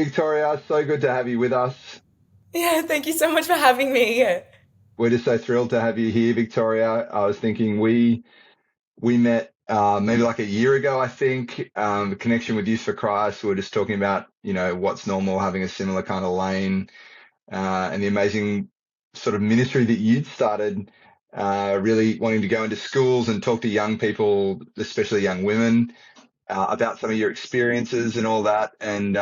Victoria. So good to have you with us. Yeah, thank you so much for having me. We're just so thrilled to have you here, Victoria. I was thinking we met maybe like a year ago, I think. The connection with Youth for Christ. We were just talking about what's normal, having a similar kind of lane, and the amazing sort of ministry that you'd started. Really wanting to go into schools and talk to young people, especially young women, about some of your experiences and all that. And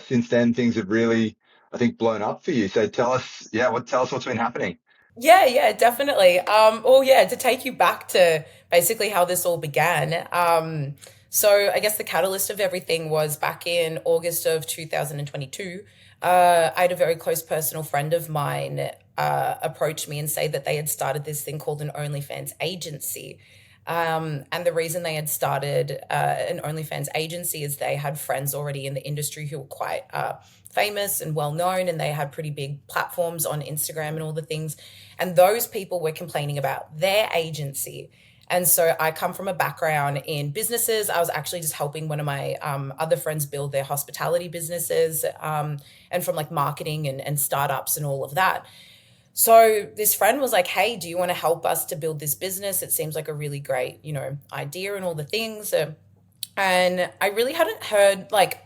since then things have really, I think, blown up for you. So tell us what's been happening. Yeah, definitely. Well, yeah, to take you back to basically how this all began. So I guess the catalyst of everything was back in August of 2022. I had a very close personal friend of mine approach me and say that they had started this thing called an OnlyFans agency. And the reason they had started an OnlyFans agency is they had friends already in the industry who were quite famous and well known, and they had pretty big platforms on Instagram and all the things. And those people were complaining about their agency. And so I come from a background in businesses. I was actually just helping one of my other friends build their hospitality businesses, and from like marketing and startups and all of that. So this friend was like, "Hey, do you want to help us to build this business? It seems like a really great, idea and all the things." And I really hadn't heard like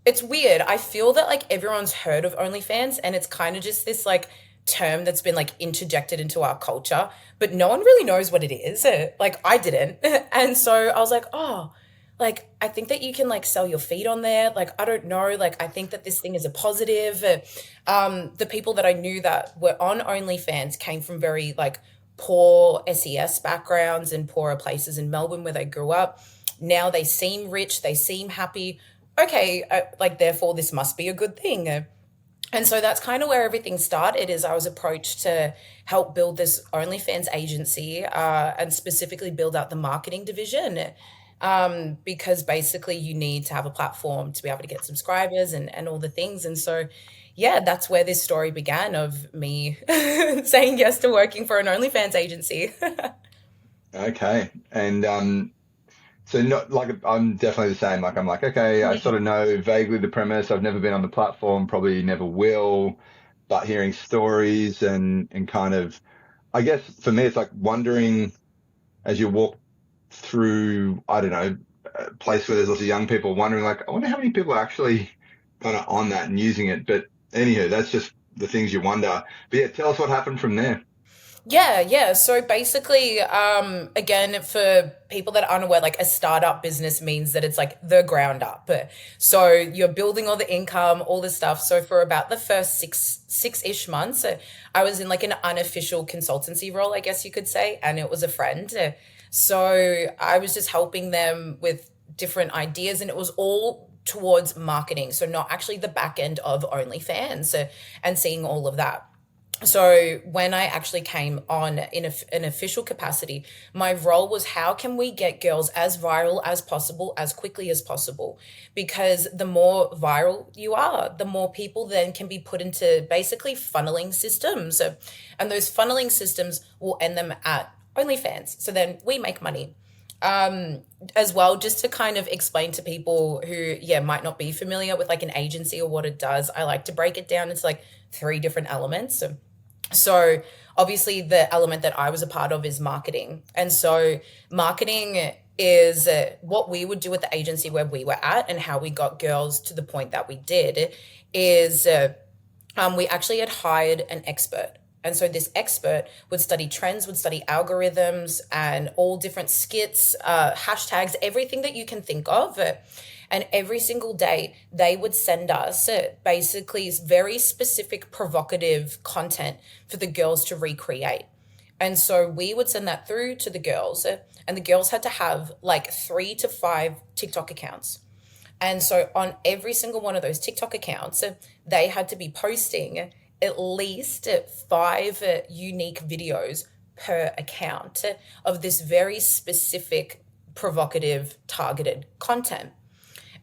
it's weird. I feel that like everyone's heard of OnlyFans and it's kind of just this like term that's been like interjected into our culture, but no one really knows what it is. Like I didn't. And so I was like, "Oh, like I think that you can like sell your feet on there. Like I don't know, like I think that this thing is a positive." The people that I knew that were on OnlyFans came from very like poor SES backgrounds and poorer places in Melbourne where they grew up. Now they seem rich, they seem happy. Okay, like therefore this must be a good thing. And so that's kind of where everything started. Is I was approached to help build this OnlyFans agency, and specifically build out the marketing division, because basically you need to have a platform to be able to get subscribers and all the things. And so, yeah, that's where this story began of me saying yes to working for an OnlyFans agency. Okay. And so not like I'm definitely the same. Like I'm like, okay, I sort of know vaguely the premise. I've never been on the platform, probably never will, but hearing stories and kind of, I guess for me it's like wondering as you walk through, I don't know, a place where there's lots of young people, wondering like, I wonder how many people are actually kind of on that and using it. But anywho, that's just the things you wonder. But yeah, tell us what happened from there. Yeah. So basically, again, for people that aren't aware, like a startup business means that it's like the ground up. So you're building all the income, all this stuff. So for about the first six-ish months, I was in like an unofficial consultancy role, I guess you could say, and it was a friend. So I was just helping them with different ideas, and it was all towards marketing. So not actually the back end of OnlyFans, and seeing all of that. So when I actually came on in an official capacity, my role was how can we get girls as viral as possible, as quickly as possible? Because the more viral you are, the more people then can be put into basically funneling systems. And those funneling systems will end them at OnlyFans. So then we make money. As well, just to kind of explain to people who, yeah, might not be familiar with like an agency or what it does, I like to break it down into like three different elements. So obviously the element that I was a part of is marketing. And so marketing is what we would do at the agency where we were at and how we got girls to the point that we did is we actually had hired an expert. And so this expert would study trends, would study algorithms and all different skits, hashtags, everything that you can think of. And every single day, they would send us basically very specific provocative content for the girls to recreate. And so we would send that through to the girls, and the girls had to have like 3 to 5 TikTok accounts. And so on every single one of those TikTok accounts, they had to be posting at least 5 unique videos per account of this very specific, provocative, targeted content.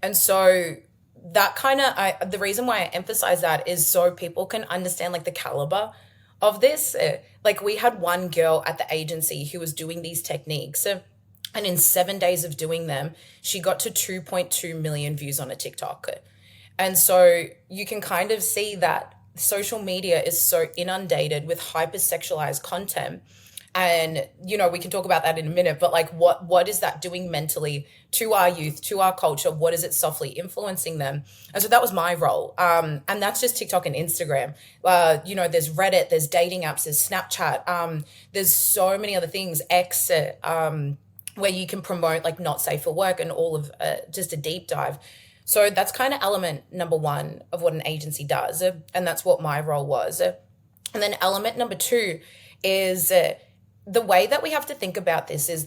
And so that kind of the reason why I emphasize that is so people can understand like the caliber of this. Like we had one girl at the agency who was doing these techniques, and in 7 days of doing them, she got to 2.2 million views on a TikTok. And so you can kind of see that social media is so inundated with hypersexualized content. And we can talk about that in a minute, but like what is that doing mentally to our youth, to our culture? What is it softly influencing them? And so that was my role. And that's just TikTok and Instagram. There's Reddit, there's dating apps, there's Snapchat, there's so many other things, X, where you can promote like not safe for work and all of just a deep dive. So that's kind of element number one of what an agency does. And that's what my role was. And then element number two is the way that we have to think about this is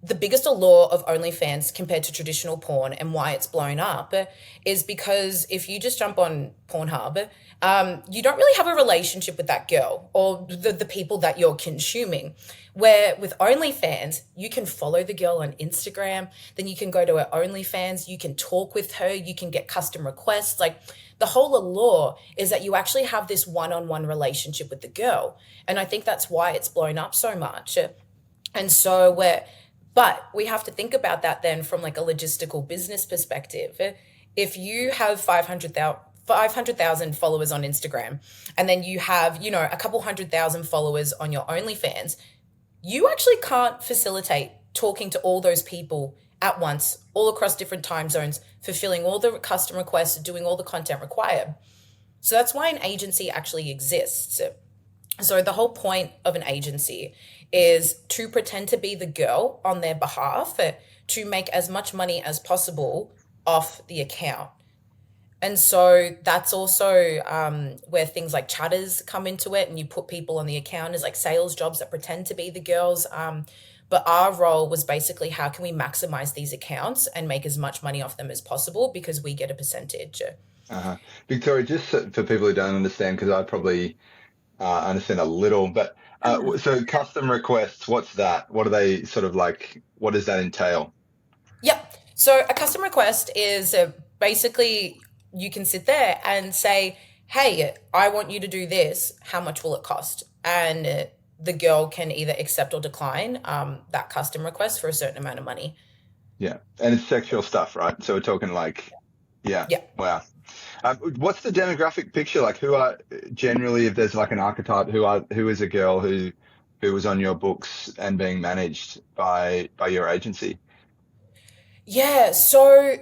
the biggest allure of OnlyFans compared to traditional porn and why it's blown up is because if you just jump on Pornhub, you don't really have a relationship with that girl or the people that you're consuming. Where with OnlyFans, you can follow the girl on Instagram, then you can go to her OnlyFans, you can talk with her, you can get custom requests. Like the whole allure is that you actually have this one-on-one relationship with the girl. And I think that's why it's blown up so much. And so but we have to think about that then from like a logistical business perspective. If you have 500,000 followers on Instagram, and then you have, a couple 100,000 followers on your OnlyFans, you actually can't facilitate talking to all those people at once, all across different time zones, fulfilling all the custom requests, doing all the content required. So that's why an agency actually exists. So the whole point of an agency is to pretend to be the girl on their behalf to make as much money as possible off the account. And so that's also where things like chatters come into it, and you put people on the account as like sales jobs that pretend to be the girls. But our role was basically how can we maximize these accounts and make as much money off them as possible because we get a percentage. Uh-huh. Victoria, just for people who don't understand, because I probably understand a little, but so custom requests, what's that? What are they sort of like? What does that entail? Yep. So a custom request is basically you can sit there and say, hey, I want you to do this. How much will it cost? And the girl can either accept or decline that custom request for a certain amount of money. Yeah, and it's sexual stuff, right? So we're talking like, yeah, Yeah. wow. What's the demographic picture like? Who are generally, if there's like an archetype, who is a girl who was on your books and being managed by your agency? Yeah. So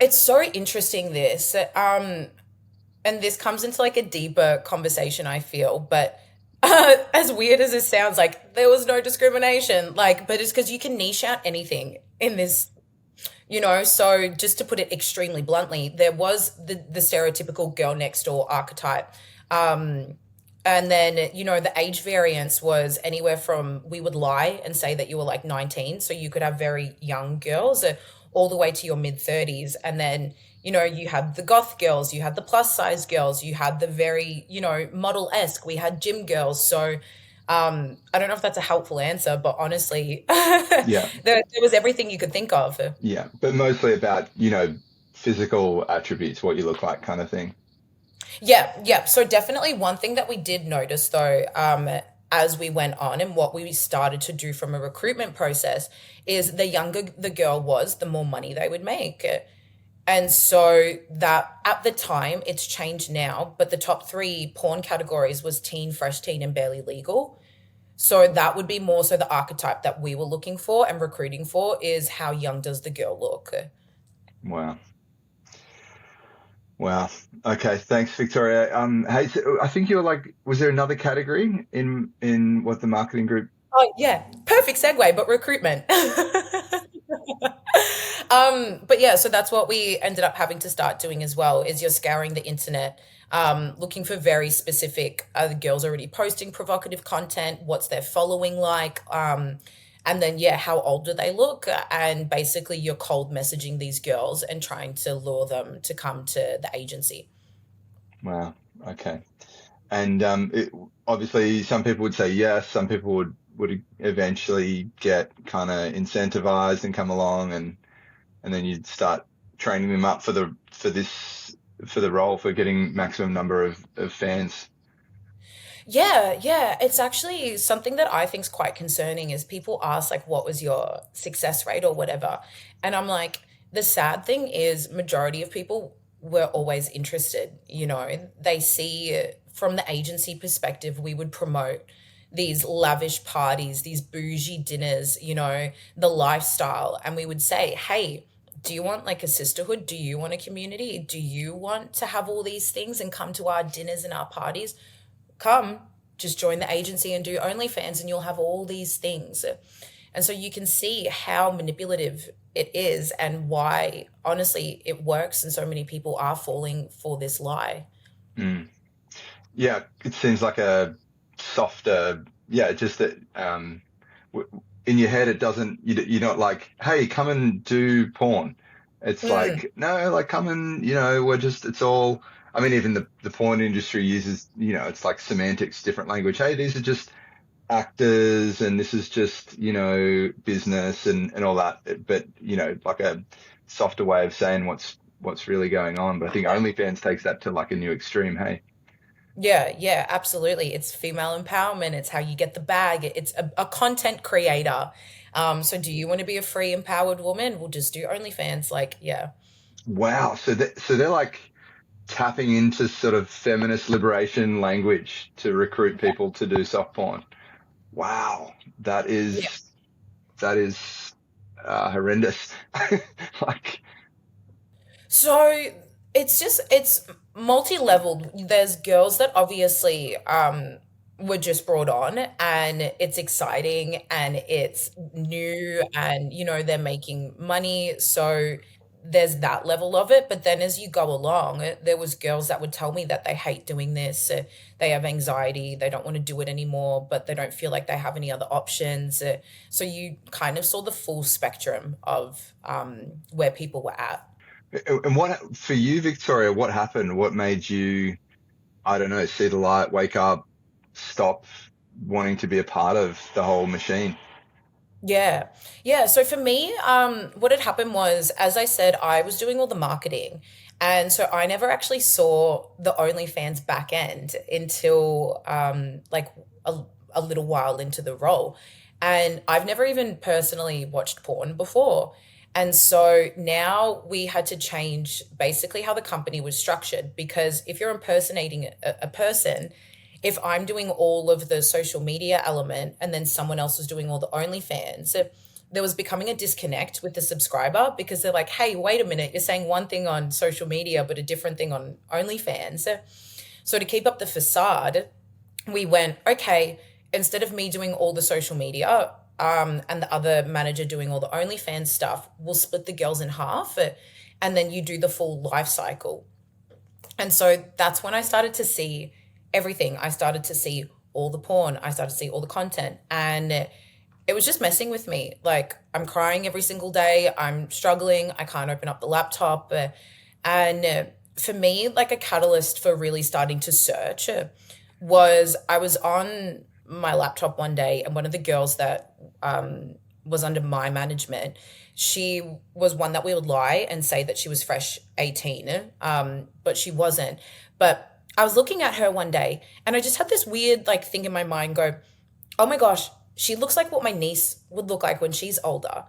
it's so interesting this. And this comes into like a deeper conversation, I feel. But as weird as it sounds, like there was no discrimination, like, but it's because you can niche out anything in this, So just to put it extremely bluntly, there was the stereotypical girl next door archetype. And then, the age variance was anywhere from we would lie and say that you were like 19. So you could have very young girls all the way to your mid 30s. And then, you had the goth girls, you had the plus size girls, you had the very, model esque, we had gym girls. So I don't know if that's a helpful answer, but honestly, Yeah, there was everything you could think of. yeah, but mostly about, physical attributes, what you look like kind of thing. Yeah, yeah. So definitely one thing that we did notice though, as we went on and what we started to do from a recruitment process is the younger the girl was, the more money they would make. And so that at the time, it's changed now, but the top three porn categories was teen, fresh teen, and barely legal. So that would be more so the archetype that we were looking for and recruiting for is how young does the girl look? Wow. Wow. Okay. Thanks, Victoria. Hey, so I think you were like, was there another category in what the marketing group? Oh yeah, perfect segue, but recruitment. But yeah, so that's what we ended up having to start doing as well. Is you're scouring the internet, looking for very specific. Are the girls already posting provocative content? What's their following like? And then yeah, how old do they look? And basically, you're cold messaging these girls and trying to lure them to come to the agency. Wow. Okay. And obviously, some people would say yes. Some people would eventually get kind of incentivized and come along, and then you'd start training them up for the role for getting maximum number of fans. Yeah, yeah. It's actually something that I think is quite concerning is people ask like what was your success rate or whatever. And I'm like, the sad thing is majority of people were always interested. They see from the agency perspective, we would promote these lavish parties, these bougie dinners, the lifestyle. And we would say, hey, do you want like a sisterhood? Do you want a community? Do you want to have all these things and come to our dinners and our parties? Come, just join the agency and do OnlyFans, and you'll have all these things. And so you can see how manipulative it is and why, honestly, it works. And so many people are falling for this lie. Mm. Yeah, it seems like a softer, yeah, just that in your head it doesn't, you're not like, hey, come and do porn. It's Mm, like, no, like come and, we're just, it's all, I mean, even the porn industry uses, it's like semantics, different language. Hey, these are just actors and this is just, business and all that. But, like a softer way of saying what's really going on. But I think OnlyFans takes that to like a new extreme. Hey. yeah, yeah, absolutely. It's female empowerment. It's how you get the bag. It's a content creator. So do you want to be a free, empowered woman? We'll just do OnlyFans. Like, yeah. Wow. So they're like tapping into sort of feminist liberation language to recruit people to do soft porn. Wow. That is horrendous. Like, So it's multi-leveled. There's girls that obviously were just brought on, and it's exciting and it's new, and they're making money. So there's that level of it. But then as you go along, there was girls that would tell me that they hate doing this. They have anxiety, they don't want to do it anymore, but they don't feel like they have any other options. So you kind of saw the full spectrum of where people were at. and what for you, Victoria, what happened? What made you, I don't know, see the light, wake up, stop wanting to be a part of the whole machine? Yeah. Yeah. So for me, what had happened was, as I said, I was doing all the marketing. And so I never actually saw the OnlyFans back end until like a little while into the role. And I've never even personally watched porn before. And so now we had to change basically how the company was structured, because if you're impersonating a person, if I'm doing all of the social media element and then someone else is doing all the OnlyFans, so there was becoming a disconnect with the subscriber, because they're like, hey, wait a minute, you're saying one thing on social media, but a different thing on OnlyFans. So to keep up the facade, we went, okay, instead of me doing all the social media, and the other manager doing all the OnlyFans stuff, we'll split the girls in half, and then you do the full life cycle. And so that's when I started to see everything. I started to see all the porn. I started to see all the content. And it was just messing with me. Like, I'm crying every single day. I'm struggling. I can't open up the laptop. And for me, like a catalyst for really starting to search was I was on my laptop one day, and one of the girls that was under my management, she was one that we would lie and say that she was fresh 18, but she wasn't. But I was looking at her one day, and I just had this weird like thing in my mind go, oh my gosh, she looks like what my niece would look like when she's older.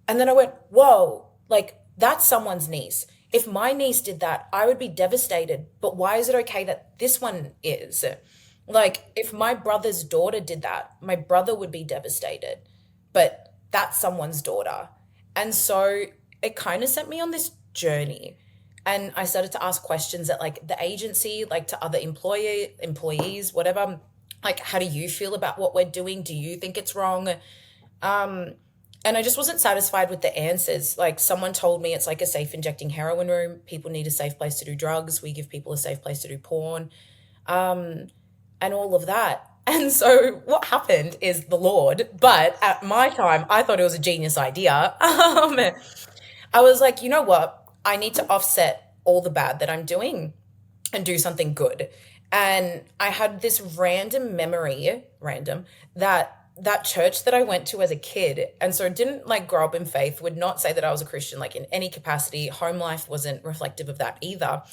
And then I went, whoa, like that's someone's niece. If my niece did that, I would be devastated. But why is it okay that this one is? Like, if my brother's daughter did that, my brother would be devastated. But that's someone's daughter. And so it kind of sent me on this journey. And I started to ask questions at like the agency, like to other employees, whatever. Like, how do you feel about what we're doing? Do you think it's wrong? Um, and I just wasn't satisfied with the answers. Like, someone told me it's like a safe injecting heroin room. People need a safe place to do drugs. We give people a safe place to do porn, um, and all of that. And so what happened is the Lord, but at my time, I thought it was a genius idea. I was like, you know what? I need to offset all the bad that I'm doing and do something good. And I had this random memory, random, that church that I went to as a kid, and so didn't like grow up in faith, would not say that I was a Christian like in any capacity. Home life wasn't reflective of that either.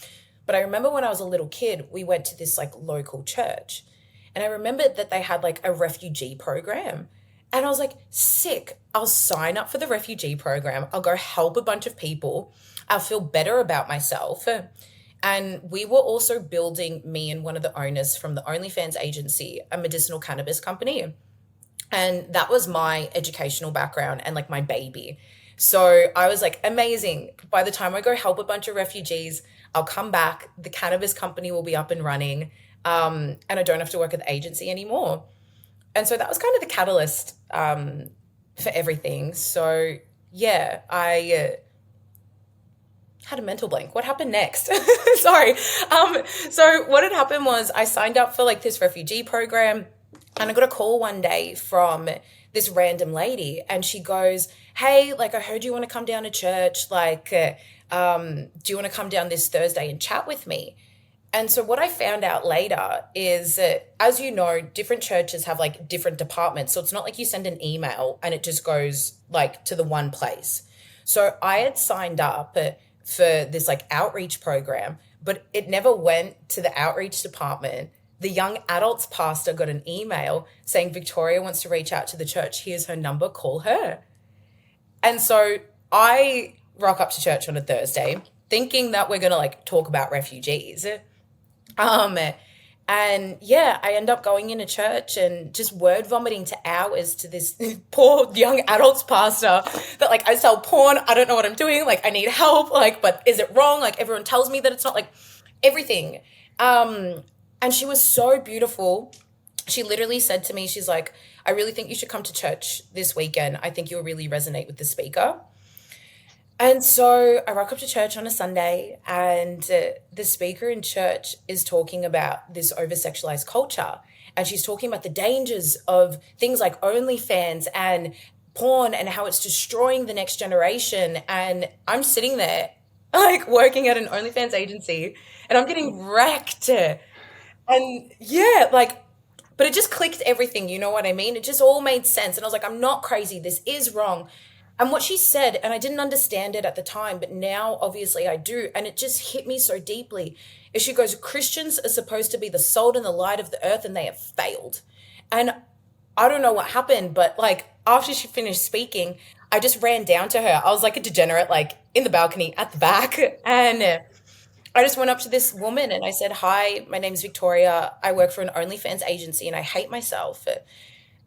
But I remember when I was a little kid, we went to this like local church. And I remembered that they had like a refugee program. And I was like, sick. I'll sign up for the refugee program. I'll go help a bunch of people. I feel better about myself. And we were also building, me and one of the owners from the OnlyFans agency, a medicinal cannabis company. And that was my educational background and like my baby. So I was like, amazing. By the time I go help a bunch of refugees, I'll come back. The cannabis company will be up and running. And I don't have to work at the agency anymore. And so that was kind of the catalyst for everything. So yeah, I had a mental blank. What happened next? Sorry. So what had happened was I signed up for like this refugee program, and I got a call one day from this random lady, and she goes, "Hey, like I heard you want to come down to church. Like, do you want to come down this Thursday and chat with me?" And so what I found out later is that, as you know, different churches have like different departments. So it's not like you send an email and it just goes like to the one place. So I had signed up for this like outreach program, but it never went to the outreach department. The young adults pastor got an email saying Victoria wants to reach out to the church. Here's her number, call her. And so I rock up to church on a Thursday thinking that we're going to like talk about refugees. Um, and yeah, I end up going into church and just word vomiting to hours to this poor young adults pastor that like I sell porn. I don't know what I'm doing. Like I need help. Like, but is it wrong? Like everyone tells me that it's not, like everything. And she was so beautiful. She literally said to me, she's like, "I really think you should come to church this weekend. I think you'll really resonate with the speaker." And so I rock up to church on a Sunday, and the speaker in church is talking about this oversexualized culture. And she's talking about the dangers of things like OnlyFans and porn and how it's destroying the next generation. And I'm sitting there, like working at an OnlyFans agency, and I'm getting wrecked. And yeah, like, but it just clicked everything. You know what I mean? It just all made sense. And I was like, I'm not crazy. This is wrong. And what she said, and I didn't understand it at the time, but now obviously I do. And it just hit me so deeply. Is she goes, Christians are supposed to be the salt and the light of the earth, and they have failed. And I don't know what happened, but like after she finished speaking, I just ran down to her. I was like a degenerate, like in the balcony at the back. And I just went up to this woman and I said, "Hi, my name's Victoria. I work for an OnlyFans agency and I hate myself."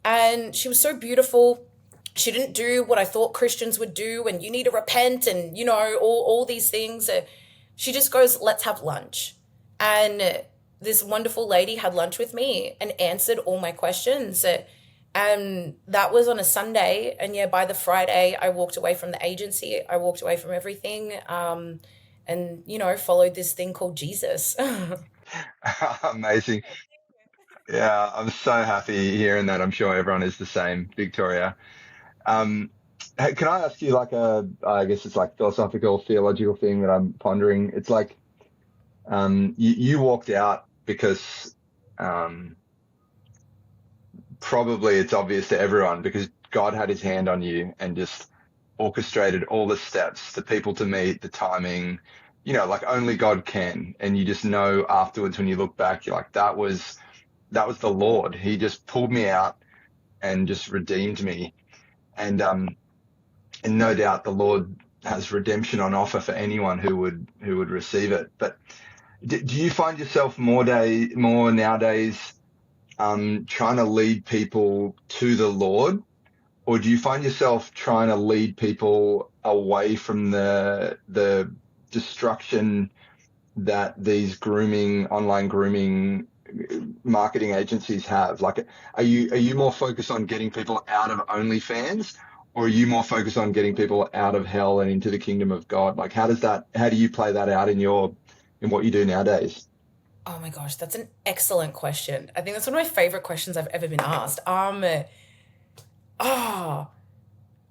And she was so beautiful. She didn't do what I thought Christians would do, and you need to repent and, you know, all these things. She just goes, "Let's have lunch." And this wonderful lady had lunch with me and answered all my questions. And that was on a Sunday. And yeah, by the Friday, I walked away from the agency. I walked away from everything. And, you know, followed this thing called Jesus. Amazing. Yeah, I'm so happy hearing that. I'm sure everyone is the same, Victoria. Um, can I ask you like I guess it's like philosophical, theological thing that I'm pondering. It's like, you walked out because, um, probably it's obvious to everyone because God had his hand on you and just orchestrated all the steps, the people to meet, the timing, like only God can. And you just know afterwards when you look back, you're like, that was the Lord. He just pulled me out and just redeemed me. And no doubt the Lord has redemption on offer for anyone who would receive it. But do you find yourself more nowadays, trying to lead people to the Lord, or do you find yourself trying to lead people away from the destruction that these online grooming marketing agencies have? Like, are you more focused on getting people out of OnlyFans, or are you more focused on getting people out of hell and into the kingdom of God? Like, how do you play that out in what you do nowadays? Oh my gosh, that's an excellent question. I think that's one of my favorite questions I've ever been asked. Oh,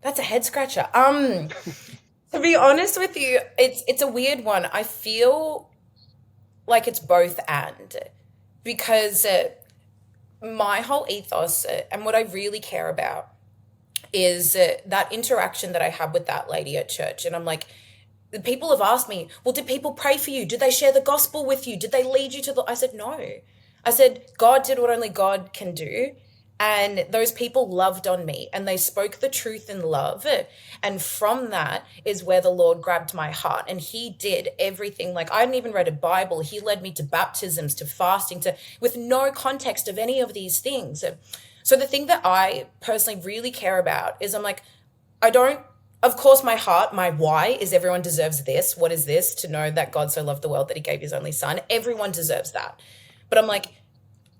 that's a head scratcher. To be honest with you, it's a weird one. I feel like it's both and, because my whole ethos and what I really care about is that interaction that I had with that lady at church. And I'm like, the people have asked me, "Well, did people pray for you? Did they share the gospel with you? Did they lead you to the?" I said, "No." I said, "God did what only God can do." And those people loved on me and they spoke the truth in love. And from that is where the Lord grabbed my heart. And He did everything. Like, I hadn't even read a Bible. He led me to baptisms, to fasting, to with no context of any of these things. So the thing that I personally really care about is I'm like, I don't, of course, my heart, my why is everyone deserves this. What is this? To know that God so loved the world that He gave His only Son. Everyone deserves that. But I'm like,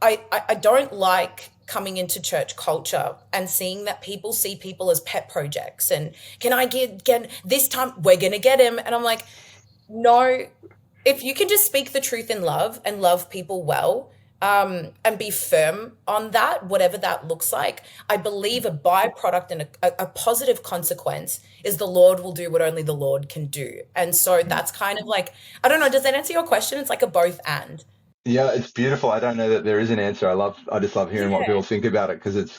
I don't like coming into church culture and seeing that people see people as pet projects and can I get this time we're gonna get him, and I'm like, no, if you can just speak the truth in love and love people well, and be firm on that, whatever that looks like, I believe a byproduct and a positive consequence is the Lord will do what only the Lord can do. And so that's kind of like, I don't know, does that answer your question? It's like a both and. Yeah, it's beautiful. I don't know that there is an answer. I just love hearing what Yeah. people think about it because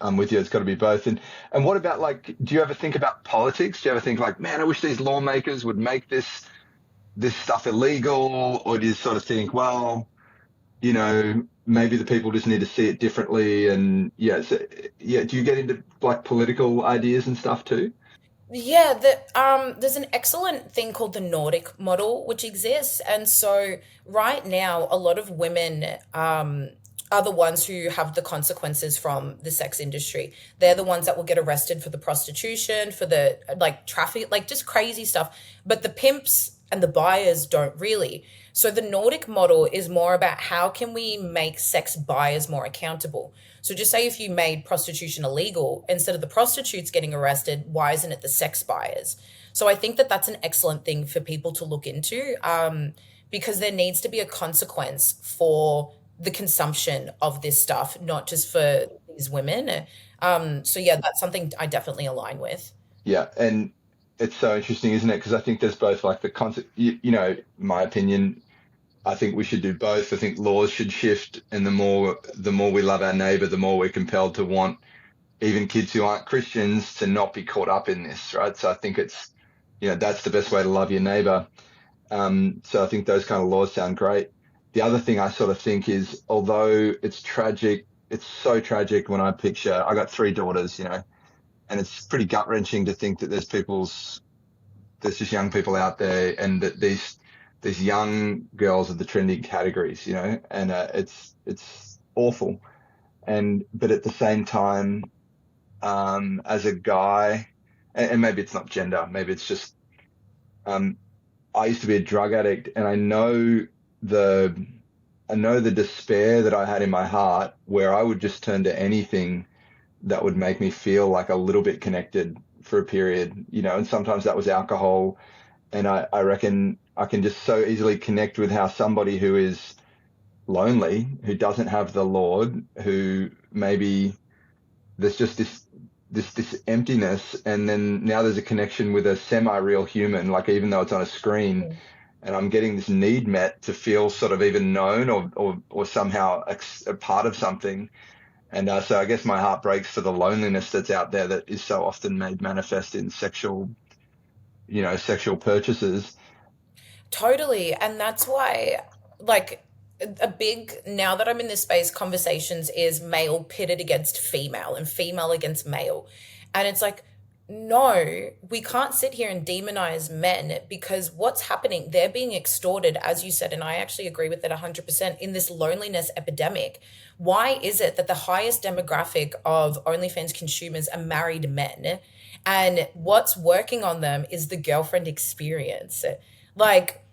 I'm with you. It's got to be both. And what about like, do you ever think about politics? Do you ever think like, man, I wish these lawmakers would make this stuff illegal? Or do you sort of think, well, maybe the people just need to see it differently? And yeah, so, yeah. Do you get into like political ideas and stuff too? Yeah, there's an excellent thing called the Nordic model, which exists. And so right now, a lot of women are the ones who have the consequences from the sex industry. They're the ones that will get arrested for the prostitution, for the like traffic, like just crazy stuff. But the pimps and the buyers don't really. So the Nordic model is more about how can we make sex buyers more accountable. So just say if you made prostitution illegal, instead of the prostitutes getting arrested, why isn't it the sex buyers? So I think that that's an excellent thing for people to look into, because there needs to be a consequence for the consumption of this stuff, not just for these women. So yeah, that's something I definitely align with. Yeah, and it's so interesting, isn't it? Because I think there's both like the concept, my opinion. I think we should do both. I think laws should shift, and the more we love our neighbor, the more we're compelled to want even kids who aren't Christians to not be caught up in this, right? So I think that's the best way to love your neighbor. So I think those kind of laws sound great. The other thing I sort of think is, although it's tragic, it's so tragic when I got three daughters, and it's pretty gut wrenching to think that there's just young people out there, and that these young girls are the trending categories, and it's awful. But at the same time, as a guy, and maybe it's not gender, maybe it's just, um, I used to be a drug addict, and the I know the despair that I had in my heart, where I would just turn to anything that would make me feel like a little bit connected for a period, and sometimes that was alcohol. And I reckon I can just so easily connect with how somebody who is lonely, who doesn't have the Lord, who maybe there's just this emptiness, and then now there's a connection with a semi-real human, like even though it's on a screen, and I'm getting this need met to feel sort of even known, or somehow a part of something. And so I guess my heart breaks for the loneliness that's out there that is so often made manifest in sexual purchases. Totally. And that's why, like, a big, now that I'm in this space, conversations is male pitted against female and female against male. And it's like, no, we can't sit here and demonize men, because what's happening, they're being extorted, as you said, and I actually agree with it 100% in this loneliness epidemic. Why is it that the highest demographic of OnlyFans consumers are married men? And what's working on them is the girlfriend experience. Like,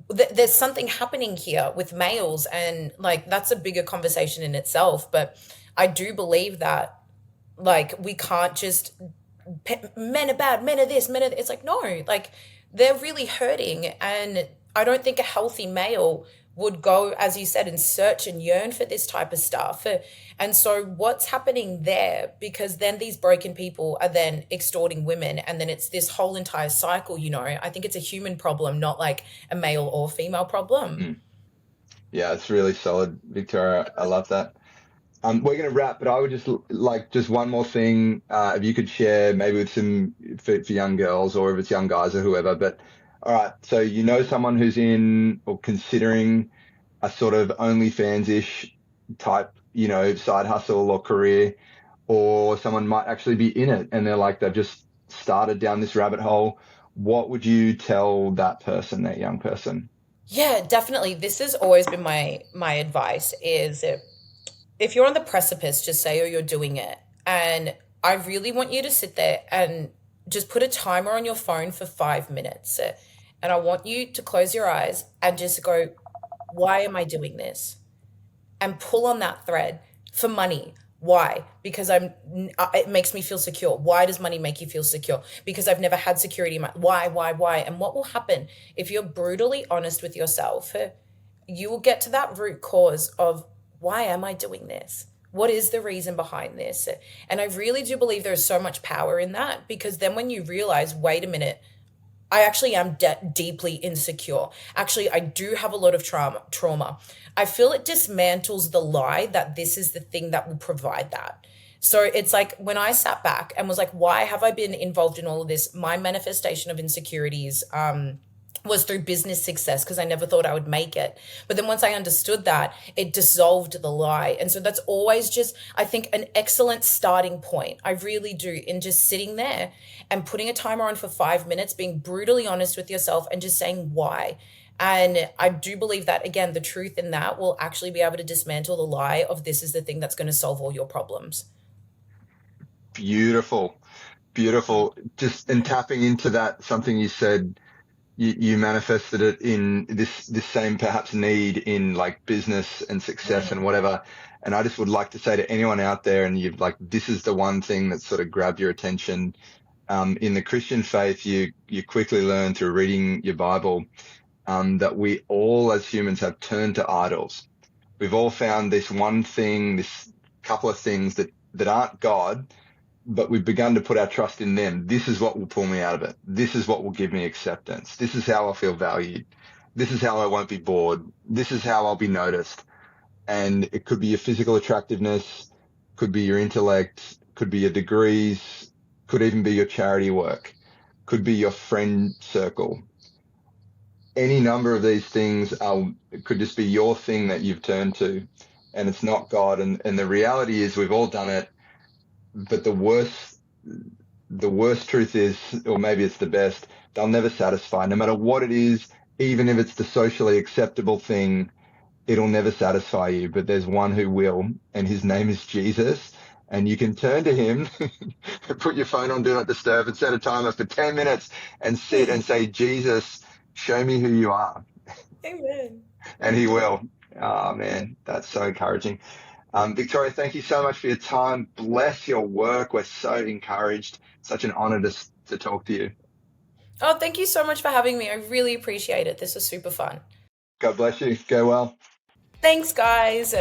there's something happening here with males, and like that's a bigger conversation in itself. But I do believe that, like, we can't just men are bad, men are this, men are it's like, no, like they're really hurting. And I don't think a healthy male would go, as you said, and search and yearn for this type of stuff. And so what's happening there, because then these broken people are then extorting women, and then it's this whole entire cycle. I think it's a human problem, not like a male or female problem. Mm. Yeah, it's really solid, Victoria. I love that. We're going to wrap, but I would just one more thing. If you could share maybe with for young girls, or if it's young guys or whoever. But all right, so someone who's in or considering a sort of OnlyFans-ish type side hustle or career, or someone might actually be in it and they're like, they've just started down this rabbit hole. What would you tell that person, that young person? Yeah, definitely. This has always been my advice is if you're on the precipice, just say, oh, you're doing it. And I really want you to sit there and just put a timer on your phone for 5 minutes. And I want you to close your eyes and just go, why am I doing this? And pull on that thread for money. Why? Because it makes me feel secure. Why does money make you feel secure? Because I've never had security in my, why? And what will happen if you're brutally honest with yourself? You will get to that root cause of why am I doing this? What is the reason behind this? And I really do believe there's so much power in that because then when you realize, wait a minute, I actually am deeply insecure. Actually, I do have a lot of trauma. I feel it dismantles the lie that this is the thing that will provide that. So it's like when I sat back and was like, why have I been involved in all of this? My manifestation of insecurities was through business success because I never thought I would make it. But then once I understood that, it dissolved the lie. And so that's always just, I think, an excellent starting point. I really do. In just sitting there and putting a timer on for 5 minutes, being brutally honest with yourself and just saying why. And I do believe that, again, the truth in that will actually be able to dismantle the lie of this is the thing that's going to solve all your problems. Beautiful, beautiful. Just and tapping into that, something you said, you manifested it in this same perhaps need in like business and success and Mm, whatever. And I just would like to say to anyone out there, and you've like, this is the one thing that sort of grabbed your attention. In the Christian faith, you quickly learn through reading your Bible, that we all as humans have turned to idols. We've all found this one thing, this couple of things that aren't God, but we've begun to put our trust in them. This is what will pull me out of it. This is what will give me acceptance. This is how I'll feel valued. This is how I won't be bored. This is how I'll be noticed. And it could be your physical attractiveness, could be your intellect, could be your degrees, could even be your charity work, could be your friend circle. Any number of these things it could just be your thing that you've turned to, and it's not God. And the reality is we've all done it, but the worst truth is, or maybe it's the best, they'll never satisfy. No matter what it is, even if it's the socially acceptable thing, it'll never satisfy you. But there's one who will, and his name is Jesus. And you can turn to him, put your phone on Do Not Disturb and set a timer for 10 minutes and sit and say, Jesus, show me who you are. amen. And he will. Oh, man, that's so encouraging. Victoria, thank you so much for your time. Bless your work. We're so encouraged. Such an honor to talk to you. Oh, thank you so much for having me. I really appreciate it. This was super fun. God bless you. Go well. Thanks, guys.